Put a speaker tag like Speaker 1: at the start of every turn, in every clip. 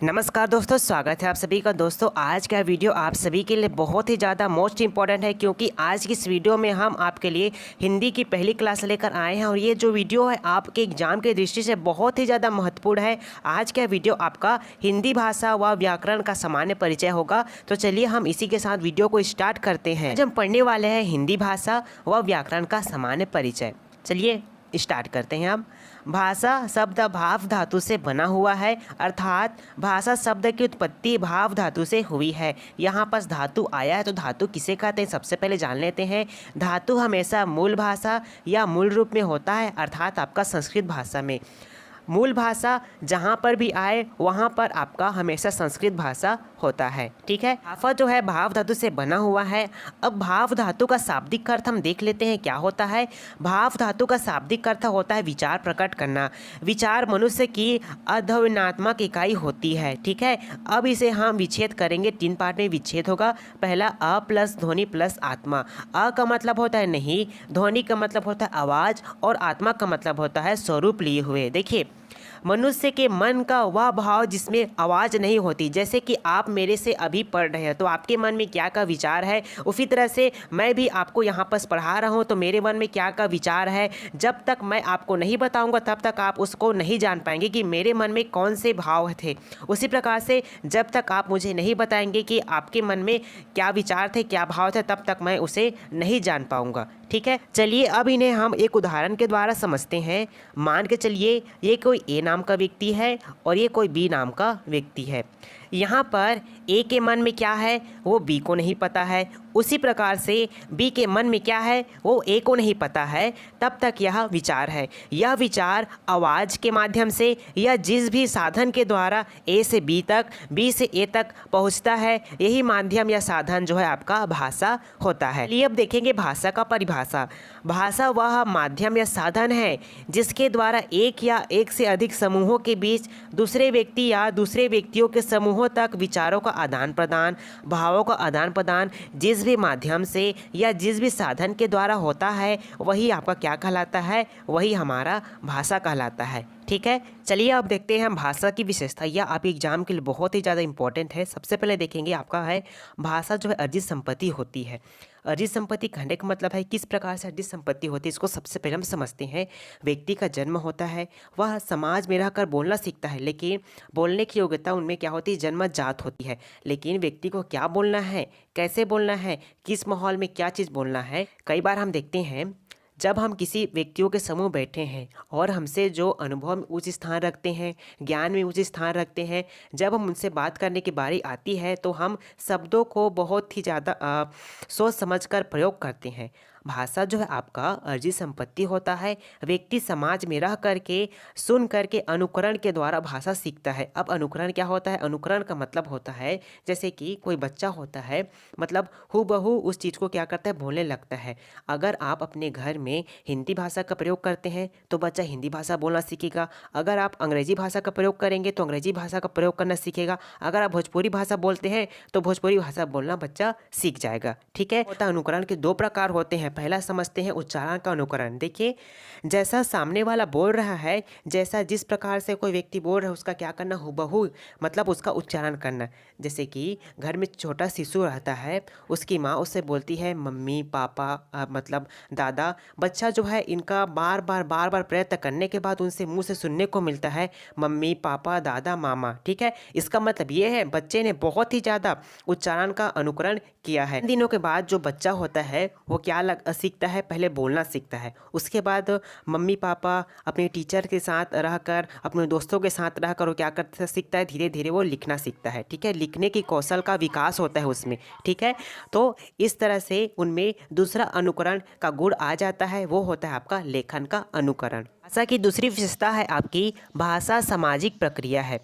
Speaker 1: नमस्कार दोस्तों, स्वागत है आप सभी का। दोस्तों आज का वीडियो आप सभी के लिए बहुत ही ज़्यादा मोस्ट इम्पॉर्टेंट है, क्योंकि आज की इस वीडियो में हम आपके लिए हिंदी की पहली क्लास लेकर आए हैं और ये जो वीडियो है आपके एग्जाम की दृष्टि से बहुत ही ज़्यादा महत्वपूर्ण है। आज का वीडियो आपका हिंदी भाषा व व्याकरण का सामान्य परिचय होगा। तो चलिए हम इसी के साथ वीडियो को स्टार्ट करते हैं। आज हम पढ़ने वाले हैं हिंदी भाषा व व्याकरण का सामान्य परिचय। चलिए स्टार्ट करते हैं। हम भाषा शब्द भाव धातु से बना हुआ है, अर्थात भाषा शब्द की उत्पत्ति भाव धातु से हुई है। यहाँ पर धातु आया है तो धातु किसे कहते हैं सबसे पहले जान लेते हैं। धातु हमेशा मूल भाषा या मूल रूप में होता है, अर्थात आपका संस्कृत भाषा में। मूल भाषा जहाँ पर भी आए वहाँ पर आपका हमेशा संस्कृत भाषा होता है। ठीक है, भाफा जो है भाव धातु से बना हुआ है। अब भाव धातु का शाब्दिक अर्थ हम देख लेते हैं क्या होता है। भाव धातु का शाब्दिक अर्थ होता है विचार प्रकट करना। विचार मनुष्य की अध्वनात्मक इकाई होती है। ठीक है, अब इसे हम विच्छेद करेंगे, 3 पार्ट में विच्छेद होगा। पहला अ प्लस ध्वनि प्लस आत्मा। अ का मतलब होता है नहीं, ध्वनि का मतलब होता है आवाज़ और आत्मा का मतलब होता है स्वरूप लिए हुए। देखिए, मनुष्य के मन का वह भाव जिसमें आवाज़ नहीं होती, जैसे कि आप मेरे से अभी पढ़ रहे हैं तो आपके मन में क्या का विचार है, उसी तरह से मैं भी आपको यहाँ पर पढ़ा रहा हूँ तो मेरे मन में क्या का विचार है। जब तक मैं आपको नहीं बताऊँगा तब तक आप उसको नहीं जान पाएंगे कि मेरे मन में कौन से भाव थे। उसी प्रकार से जब तक आप मुझे नहीं बताएंगे कि आपके मन में क्या विचार थे, क्या भाव थे, तब तक मैं उसे नहीं जान पाऊँगा। ठीक है, चलिए अब इन्हें हम एक उदाहरण के द्वारा समझते हैं। मान के चलिए ये कोई ए नाम का व्यक्ति है और ये कोई बी नाम का व्यक्ति है। यहाँ पर ए के मन में क्या है वो बी को नहीं पता है, उसी प्रकार से बी के मन में क्या है वो ए को नहीं पता है। तब तक यह विचार है। यह विचार आवाज़ के माध्यम से या जिस भी साधन के द्वारा ए से बी तक, बी से ए तक पहुँचता है, यही माध्यम या साधन जो है आपका भाषा होता है। चलिए अब देखेंगे भाषा का परिभाषा। भाषा वह माध्यम या साधन है जिसके द्वारा एक या एक से अधिक समूहों के बीच दूसरे व्यक्ति या दूसरे व्यक्तियों के समूहों तक विचारों का आदान प्रदान, भावों का आदान प्रदान जिस भी माध्यम से या जिस भी साधन के द्वारा होता है वही आपका क्या कहलाता है, वही हमारा भाषा कहलाता है। ठीक है, चलिए अब देखते हैं हम भाषा की विशेषता। यह आप एग्जाम के लिए बहुत ही ज़्यादा इंपॉर्टेंट है। सबसे पहले देखेंगे आपका है भाषा जो है अर्जित संपत्ति होती है। अर्जित संपत्ति कहने का मतलब है किस प्रकार से अर्जित संपत्ति होती है, इसको सबसे पहले हम समझते हैं। व्यक्ति का जन्म होता है, वह समाज में रहकर बोलना सीखता है, लेकिन बोलने की योग्यता उनमें क्या होती है, जन्मजात होती है। लेकिन व्यक्ति को क्या बोलना है, कैसे बोलना है, किस माहौल में क्या चीज़ बोलना है, कई बार हम देखते हैं जब हम किसी व्यक्तियों के समूह बैठे हैं और हमसे जो अनुभव में उच्च स्थान रखते हैं, ज्ञान में उच्च स्थान रखते हैं, जब हम उनसे बात करने की बारी आती है तो हम शब्दों को बहुत ही ज़्यादा सोच समझकर प्रयोग करते हैं। भाषा जो है आपका अर्जित संपत्ति होता है। व्यक्ति समाज में रह करके सुन करके अनुकरण के द्वारा भाषा सीखता है। अब अनुकरण क्या होता है, अनुकरण का मतलब होता है जैसे कि कोई बच्चा होता है, मतलब हूबहू उस चीज़ को क्या करता है, बोलने लगता है। अगर आप अपने घर में हिंदी भाषा का प्रयोग करते हैं तो बच्चा हिंदी भाषा बोलना सीखेगा। अगर आप अंग्रेजी भाषा का प्रयोग करेंगे तो अंग्रेजी भाषा का प्रयोग करना सीखेगा। अगर आप भोजपुरी भाषा बोलते हैं तो भोजपुरी भाषा बोलना बच्चा सीख जाएगा। ठीक है, होता अनुकरण के 2 प्रकार होते हैं। पहला समझते हैं उच्चारण का अनुकरण। देखिए, जैसा सामने वाला बोल रहा है, जैसा जिस प्रकार से कोई व्यक्ति बोल रहा है उसका क्या करना, हूबहू मतलब उसका उच्चारण करना। जैसे कि घर में छोटा शिशु रहता है, उसकी माँ उससे बोलती है मम्मी पापा मतलब दादा। बच्चा जो है इनका बार बार प्रयत्न करने के बाद उनसे मुंह से सुनने को मिलता है मम्मी पापा दादा मामा। ठीक है, इसका मतलब ये है बच्चे ने बहुत ही ज़्यादा उच्चारण का अनुकरण किया है। इन दिनों के बाद जो बच्चा होता है वो क्या सीखता है, पहले बोलना सीखता है, उसके बाद मम्मी पापा अपने टीचर के साथ रहकर, अपने दोस्तों के साथ रहकर वो क्या करता सीखता है, धीरे धीरे वो लिखना सीखता है। ठीक है, लिखने की कौशल का विकास होता है उसमें। ठीक है, तो इस तरह से उनमें दूसरा अनुकरण का गुण आ जाता है, वो होता है आपका लेखन का अनुकरण। भाषा की दूसरी विशेषता है आपकी भाषा सामाजिक प्रक्रिया है।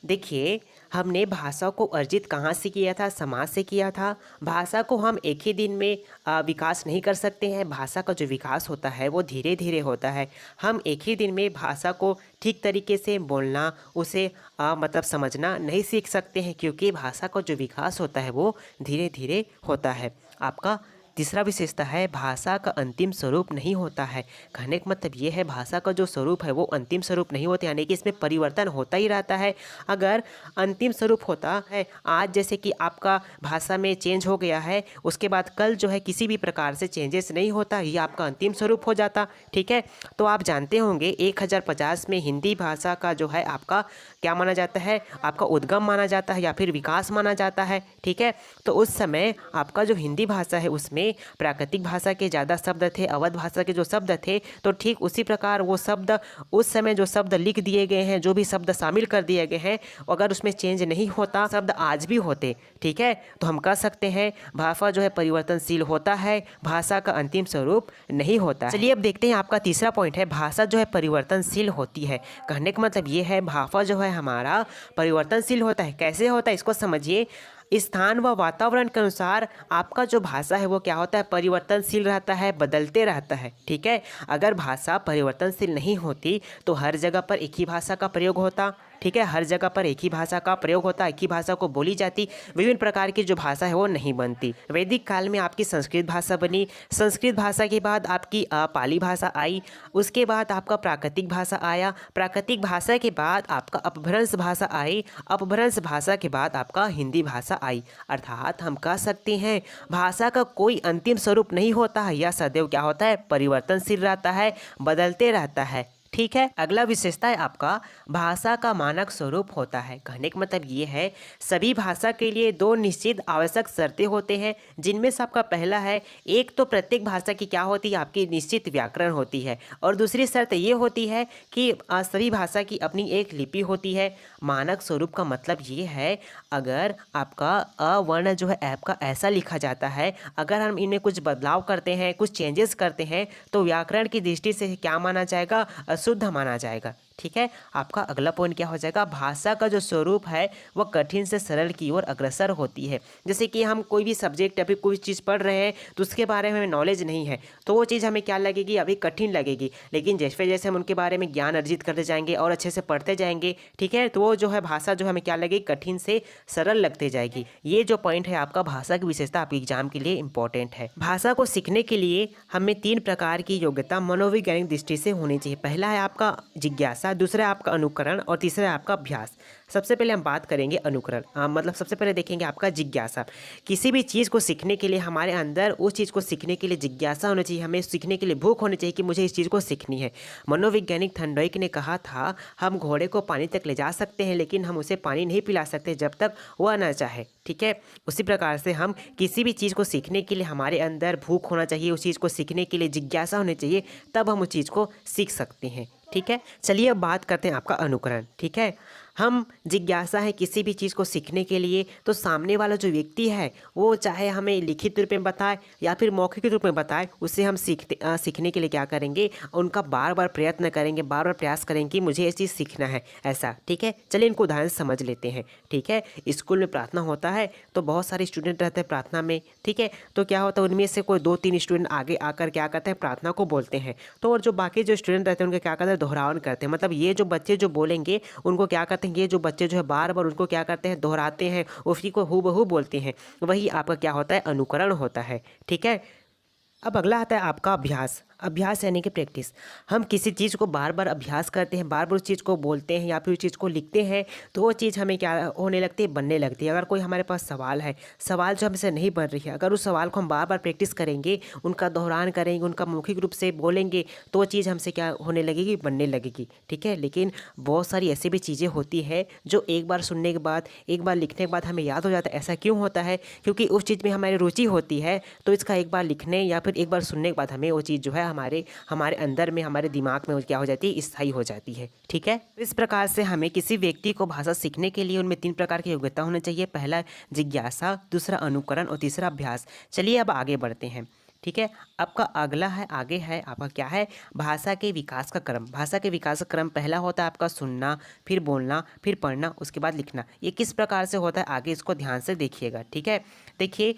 Speaker 1: देखिए, हमने भाषा को अर्जित कहाँ से किया था, समाज से किया था। भाषा को हम एक ही दिन में विकास नहीं कर सकते हैं। भाषा का जो विकास होता है वो धीरे धीरे होता है। हम एक ही दिन में भाषा को ठीक तरीके से बोलना, उसे मतलब समझना नहीं सीख सकते हैं, क्योंकि भाषा का जो विकास होता है वो धीरे धीरे होता है। आपका तीसरा विशेषता है भाषा का अंतिम स्वरूप नहीं होता है। कहने का मतलब ये है भाषा का जो स्वरूप है वो अंतिम स्वरूप नहीं होता, यानी कि इसमें परिवर्तन होता ही रहता है। अगर अंतिम स्वरूप होता है, आज जैसे कि आपका भाषा में चेंज हो गया है, उसके बाद कल जो है किसी भी प्रकार से चेंजेस नहीं होता, ये आपका अंतिम स्वरूप हो जाता। ठीक है, तो आप जानते होंगे 1050 में हिंदी भाषा का जो है आपका क्या माना जाता है, आपका उद्गम माना जाता है या फिर विकास माना जाता है। ठीक है, तो उस समय आपका जो हिंदी भाषा है उसमें प्राकृतिक भाषा के ज़्यादा शब्द थे, अवध भाषा के जो शब्द थे, तो ठीक उसी प्रकार वो शब्द उस समय जो शब्द लिख दिए गए हैं, जो भी शब्द शामिल कर दिए गए हैं, अगर उसमें चेंज नहीं होता, शब्द आज भी होते, ठीक है, तो हम कह सकते हैं भाषा जो है परिवर्तनशील होता है, भाषा का अंतिम स्वरूप नहीं होता। चलिए अब देखते हैं आपका तीसरा पॉइंट है, भाषा जो है परिवर्तनशील होती है। कहने का मतलब ये है भाषा जो है हमारा परिवर्तनशील होता है। कैसे होता है इसको समझिए। स्थान व वातावरण के अनुसार आपका जो भाषा है वो क्या होता है, परिवर्तनशील रहता है, बदलते रहता है। ठीक है, अगर भाषा परिवर्तनशील नहीं होती तो हर जगह पर एक ही भाषा का प्रयोग होता। ठीक है, हर जगह पर एक ही भाषा का प्रयोग होता, एक ही भाषा को बोली जाती, विभिन्न प्रकार की जो भाषा है वो नहीं बनती। वैदिक काल में आपकी संस्कृत भाषा बनी, संस्कृत भाषा के बाद आपकी पाली भाषा आई, उसके बाद आपका प्राकृतिक भाषा आया, प्राकृतिक भाषा के बाद आपका अपभ्रंश भाषा आई, अपभ्रंश भाषा के बाद आपका हिंदी भाषा आई। अर्थात हम कह सकते हैं भाषा का कोई अंतिम स्वरूप नहीं होता है, यह सदैव क्या होता है, परिवर्तनशील रहता है, बदलते रहता है। ठीक है, अगला विशेषता है आपका भाषा का मानक स्वरूप होता है। कहने का मतलब ये है सभी भाषा के लिए दो निश्चित आवश्यक शर्तें होते हैं, जिनमें से आपका पहला है, एक तो प्रत्येक भाषा की क्या होती है, आपकी निश्चित व्याकरण होती है, और दूसरी शर्त ये होती है कि सभी भाषा की अपनी एक लिपि होती है। मानक स्वरूप का मतलब ये है अगर आपका अवर्ण जो है आपका ऐसा लिखा जाता है, अगर हम इनमें कुछ बदलाव करते हैं, कुछ चेंजेस करते हैं, तो व्याकरण की दृष्टि से क्या माना जाएगा, शुद्ध माना जाएगा। ठीक है, आपका अगला पॉइंट क्या हो जाएगा, भाषा का जो स्वरूप है वह कठिन से सरल की ओर अग्रसर होती है। जैसे कि हम कोई भी सब्जेक्ट अभी कोई चीज़ पढ़ रहे हैं तो उसके बारे में हमें नॉलेज नहीं है, तो वो चीज़ हमें क्या लगेगी, अभी कठिन लगेगी, लेकिन जैसे जैसे हम उनके बारे में ज्ञान अर्जित करते जाएंगे और अच्छे से पढ़ते जाएंगे, ठीक है, तो वो जो है भाषा जो हमें क्या लगेगी, कठिन से सरल लगते जाएगी। ये जो पॉइंट है आपका भाषा की विशेषता आपके एग्जाम के लिए इंपॉर्टेंट है। भाषा को सीखने के लिए हमें 3 प्रकार की योग्यता मनोवैज्ञानिक दृष्टि से होनी चाहिए। पहला है आपका जिज्ञासा, दूसरा है आपका अनुकरण और तीसरा है आपका अभ्यास। सबसे पहले हम बात करेंगे अनुकरण, मतलब सबसे पहले देखेंगे आपका जिज्ञासा। किसी भी चीज़ को सीखने के लिए हमारे अंदर उस चीज़ को सीखने के लिए जिज्ञासा होनी चाहिए, हमें सीखने के लिए भूख होनी चाहिए कि मुझे इस चीज़ को सीखनी है। मनोवैज्ञानिक थर्नडाइक ने कहा था हम घोड़े को पानी तक ले जा सकते हैं लेकिन हम उसे पानी नहीं पिला सकते जब तक वह ना चाहे। ठीक है, उसी प्रकार से हम किसी भी चीज़ को सीखने के लिए हमारे अंदर भूख होना चाहिए, उस चीज़ को सीखने के लिए जिज्ञासा होनी चाहिए, तब हम उस चीज़ को सीख सकते हैं। ठीक है, चलिए अब बात करते हैं आपका अनुकरण। ठीक है, हम जिज्ञासा है किसी भी चीज़ को सीखने के लिए, तो सामने वाला जो व्यक्ति है वो चाहे हमें लिखित रूप में बताए या फिर मौखिक रूप में बताए, उससे हम सीखने के लिए क्या करेंगे, उनका बार बार प्रयत्न करेंगे, बार बार प्रयास करेंगे कि मुझे ये चीज़ सीखना है ऐसा। ठीक है, चलिए इनको उदाहरण समझ लेते हैं। ठीक है, स्कूल में प्रार्थना होता है तो बहुत सारे स्टूडेंट रहते हैं प्रार्थना में। ठीक है, तो क्या होता है उनमें से कोई 2-3 स्टूडेंट आगे आकर क्या करते हैं, प्रार्थना को बोलते हैं, तो और जो बाकी जो स्टूडेंट रहते हैं उनके क्या करते हैं, दोहरावन करते हैं। मतलब ये जो बच्चे जो बोलेंगे उनको क्या करते हैं, ये जो बच्चे जो है बार बार उनको क्या करते हैं, दोहराते हैं, उसी को हूबहू बोलते हैं, वही आपका क्या होता है, अनुकरण होता है। ठीक है, अब अगला आता है आपका अभ्यास। अभ्यास यानी कि प्रैक्टिस। हम किसी चीज़ को बार बार अभ्यास करते हैं, बार बार उस चीज़ को बोलते हैं या फिर उस चीज़ को लिखते हैं, तो वो चीज़ हमें क्या होने लगती है, बनने लगती है। अगर कोई हमारे पास सवाल है, सवाल जो हमसे नहीं बन रही है, अगर उस सवाल को हम बार बार प्रैक्टिस करेंगे, उनका दोहरान करेंगे, उनका मौखिक रूप से बोलेंगे, तो वो चीज़ हमसे क्या होने लगेगी, बनने लगेगी। ठीक है, लेकिन बहुत सारी ऐसी भी चीज़ें होती है जो एक बार सुनने के बाद, एक बार लिखने के बाद हमें याद हो जाता है। ऐसा क्यों होता है, क्योंकि उस चीज़ में हमारी रुचि होती है, तो इसका एक बार लिखने या फिर एक बार सुनने के बाद हमें वो चीज़ जो है हमारे अंदर में, हमारे दिमाग में क्या हो जाती है, स्थायी हो जाती है। ठीक है, इस प्रकार से हमें किसी व्यक्ति को भाषा सीखने के लिए उनमें 3 प्रकार की योग्यता होनी चाहिए। पहला जिज्ञासा, दूसरा अनुकरण और तीसरा अभ्यास। चलिए अब आगे बढ़ते हैं। ठीक है, आपका अगला है, आगे है आपका क्या है, भाषा के विकास का क्रम। भाषा के विकास का क्रम पहला होता है आपका सुनना, फिर बोलना, फिर पढ़ना, उसके बाद लिखना। ये किस प्रकार से होता है, आगे इसको ध्यान से देखिएगा। ठीक है, देखिए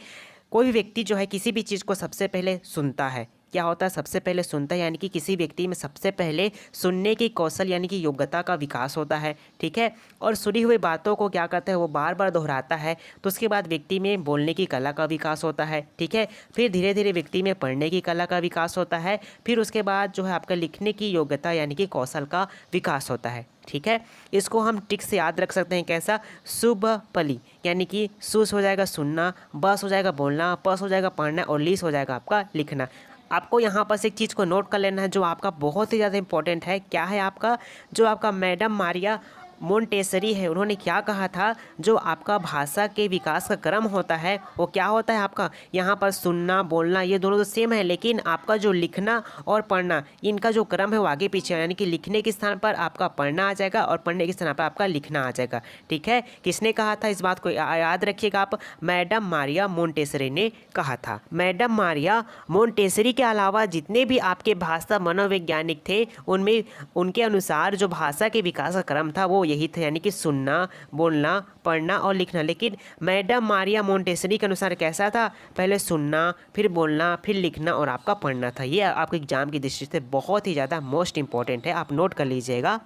Speaker 1: कोई व्यक्ति जो है किसी भी चीज़ को सबसे पहले सुनता है, क्या होता है, सबसे पहले सुनता है, यानी कि किसी व्यक्ति में सबसे पहले सुनने की कौशल यानी कि योग्यता का विकास होता है, ठीक है। और सुनी हुई बातों को क्या करता है, वो बार बार दोहराता है, तो उसके बाद व्यक्ति में बोलने की कला का विकास होता है, ठीक है। फिर धीरे धीरे व्यक्ति में पढ़ने की कला का विकास होता है, फिर उसके बाद जो है आपका लिखने की योग्यता यानी कि कौशल का विकास होता है, ठीक है। इसको हम टिक से याद रख सकते हैं, कैसा, सुबपली, यानी कि सुस हो जाएगा सुनना, बस हो जाएगा बोलना, पस हो जाएगा पढ़ना और लीस हो जाएगा आपका लिखना। आपको यहाँ पर एक चीज़ को नोट कर लेना है जो आपका बहुत ही ज़्यादा इंपॉर्टेंट है। क्या है आपका, जो आपका मैडम मारिया मोंटेसरी है, उन्होंने क्या कहा था, जो आपका भाषा के विकास का क्रम होता है वो क्या होता है आपका, यहाँ पर सुनना बोलना ये दोनों तो सेम है, लेकिन आपका जो लिखना और पढ़ना इनका जो क्रम है वो आगे पीछे, यानी कि लिखने के स्थान पर आपका पढ़ना आ जाएगा और पढ़ने के स्थान पर आपका लिखना आ जाएगा, ठीक है। किसने कहा था, इस बात को याद रखिएगा आप, मैडम मारिया मोंटेसरी ने कहा था। मैडम मारिया मोंटेसरी के अलावा जितने भी आपके भाषा मनोवैज्ञानिक थे उनमें उनके अनुसार जो भाषा के विकास का क्रम था वो यही था, यानी कि सुनना बोलना पढ़ना और लिखना। लेकिन मैडम मारिया मोंटेसरी के अनुसार कैसा था, पहले सुनना फिर बोलना फिर लिखना और आपका पढ़ना था। ये आपके एग्जाम की दृष्टि से बहुत ही ज़्यादा मोस्ट इंपॉर्टेंट है, आप नोट कर लीजिएगा।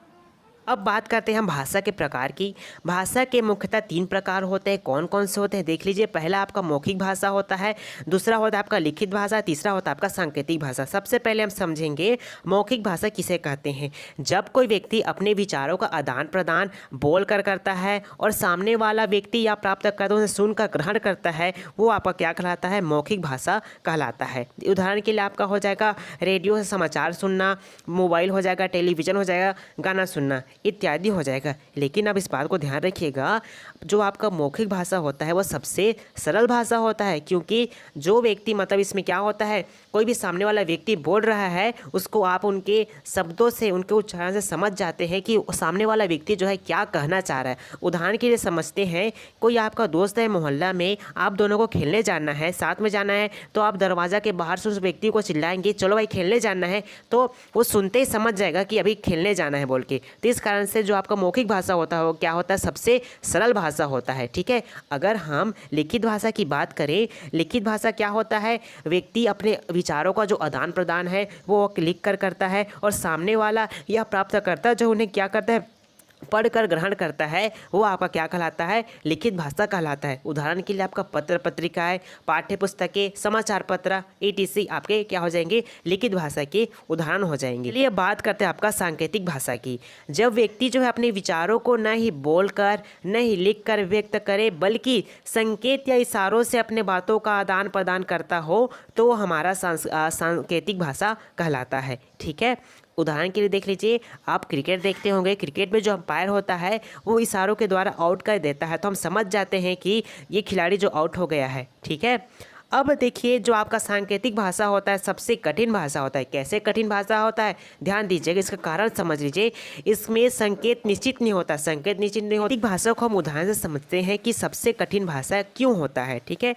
Speaker 1: अब बात करते हैं हम भाषा के प्रकार की। भाषा के मुख्यतः 3 प्रकार होते हैं। कौन कौन से होते हैं देख लीजिए। पहला आपका मौखिक भाषा होता है, दूसरा होता है आपका लिखित भाषा, तीसरा होता है आपका सांकेतिक भाषा। सबसे पहले हम समझेंगे मौखिक भाषा किसे कहते हैं। जब कोई व्यक्ति अपने विचारों का आदान प्रदान बोल कर करता है और सामने वाला व्यक्ति या प्राप्तकर्ता उसे सुनकर ग्रहण करता है, वो आपका क्या कहलाता है, मौखिक भाषा कहलाता है। उदाहरण के लिए आपका हो जाएगा रेडियो से समाचार सुनना, मोबाइल हो जाएगा, टेलीविज़न हो जाएगा, गाना सुनना इत्यादि हो जाएगा। लेकिन अब इस बात को ध्यान रखिएगा, जो आपका मौखिक भाषा होता है वो सबसे सरल भाषा होता है, क्योंकि जो व्यक्ति मतलब इसमें क्या होता है, कोई भी सामने वाला व्यक्ति बोल रहा है उसको आप उनके शब्दों से उनके उच्चारण से समझ जाते हैं कि सामने वाला व्यक्ति जो है क्या कहना चाह रहा है। उदाहरण के लिए समझते हैं, कोई आपका दोस्त है मोहल्ला में, आप दोनों को खेलने जाना है, साथ में जाना है, तो आप दरवाज़ा के बाहर से उस व्यक्ति को चिल्लाएंगे चलो भाई खेलने जाना है, तो वो सुनते ही समझ जाएगा कि अभी खेलने जाना है बोल के। तो इस कारण से जो आपका मौखिक भाषा होता है वो क्या होता है, सबसे सरल भाषा होता है, ठीक है। अगर हम लिखित भाषा की बात करें, लिखित भाषा क्या होता है, व्यक्ति अपने विचारों का जो आदान प्रदान है वो लिख कर करता है और सामने वाला या प्राप्तकर्ता जो उन्हें क्या करता है, पढ़कर ग्रहण करता है, वो आपका क्या कहलाता है, लिखित भाषा कहलाता है। उदाहरण के लिए आपका पत्र पत्रिकाएं, पाठ्य पुस्तकें, समाचार पत्र etc आपके क्या हो जाएंगे, लिखित भाषा के उदाहरण हो जाएंगे। चलिए बात करते हैं आपका सांकेतिक भाषा की। जब व्यक्ति जो है अपने विचारों को न ही बोलकर न ही लिखकर व्यक्त करे बल्कि संकेत या इशारों से अपने बातों का आदान प्रदान करता हो, तो वो हमारा सांकेतिक भाषा कहलाता है, ठीक है। उदाहरण के लिए देख लीजिए, आप क्रिकेट देखते होंगे, क्रिकेट में जो अंपायर होता है वो इशारों के द्वारा आउट कर देता है, तो हम समझ जाते हैं कि ये खिलाड़ी जो आउट हो गया है, ठीक है। अब देखिए जो आपका सांकेतिक भाषा होता है सबसे कठिन भाषा होता है। कैसे कठिन भाषा होता है, ध्यान दीजिएगा, इसका कारण समझ लीजिए। इसमें संकेत निश्चित नहीं होता, संकेत निश्चित नहीं होता। भाषा को हम उदाहरण से समझते हैं कि सबसे कठिन भाषा क्यों होता है, ठीक है।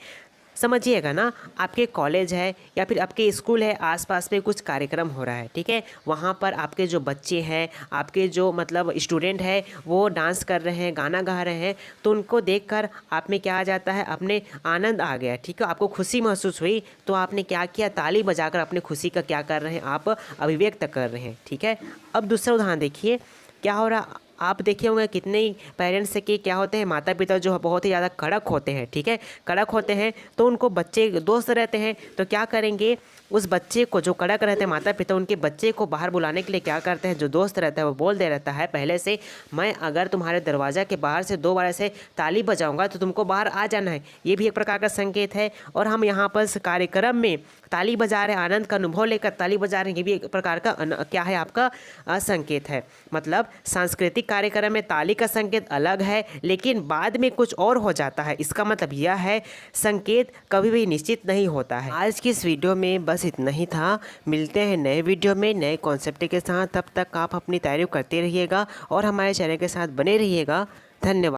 Speaker 1: समझिएगा ना, आपके कॉलेज है या फिर आपके स्कूल है, आसपास में कुछ कार्यक्रम हो रहा है, ठीक है। वहाँ पर आपके जो बच्चे हैं, आपके जो मतलब स्टूडेंट है, वो डांस कर रहे हैं, गाना गा रहे हैं, तो उनको देखकर आप में क्या आ जाता है, अपने आनंद आ गया, ठीक है, आपको खुशी महसूस हुई, तो आपने क्या किया, ताली बजाकर अपने खुशी का क्या कर रहे हैं, आप अभिव्यक्त कर रहे हैं, ठीक है। अब दूसरा उदाहरण देखिए, क्या हो रहा, आप देखे होंगे कितने पेरेंट्स के क्या होते हैं, माता पिता जो बहुत ही ज़्यादा कड़क होते हैं, ठीक है, कड़क होते हैं, तो उनको बच्चे दोस्त रहते हैं, तो क्या करेंगे, उस बच्चे को जो कड़क रहते हैं माता पिता, उनके बच्चे को बाहर बुलाने के लिए क्या करते हैं, जो दोस्त रहता है वो बोल दे रहता है पहले से, मैं अगर तुम्हारे दरवाज़ा के बाहर से 2 बार ऐसे ताली बजाऊंगा तो तुमको बाहर आ जाना है। ये भी एक प्रकार का संकेत है। और हम यहाँ पर कार्यक्रम में ताली बजा रहे हैं, आनंद का अनुभव लेकर ताली बजा रहे हैं, ये भी एक प्रकार का क्या है, आपका संकेत है। मतलब सांस्कृतिक कार्यक्रम में ताली का संकेत अलग है, लेकिन बाद में कुछ और हो जाता है। इसका मतलब यह है संकेत कभी भी निश्चित नहीं होता है। आज की इस वीडियो में बस इतना ही था। मिलते हैं नए वीडियो में नए कॉन्सेप्ट के साथ। तब तक आप अपनी तारीफ करते रहिएगा और हमारे चैनल के साथ बने रहिएगा। धन्यवाद।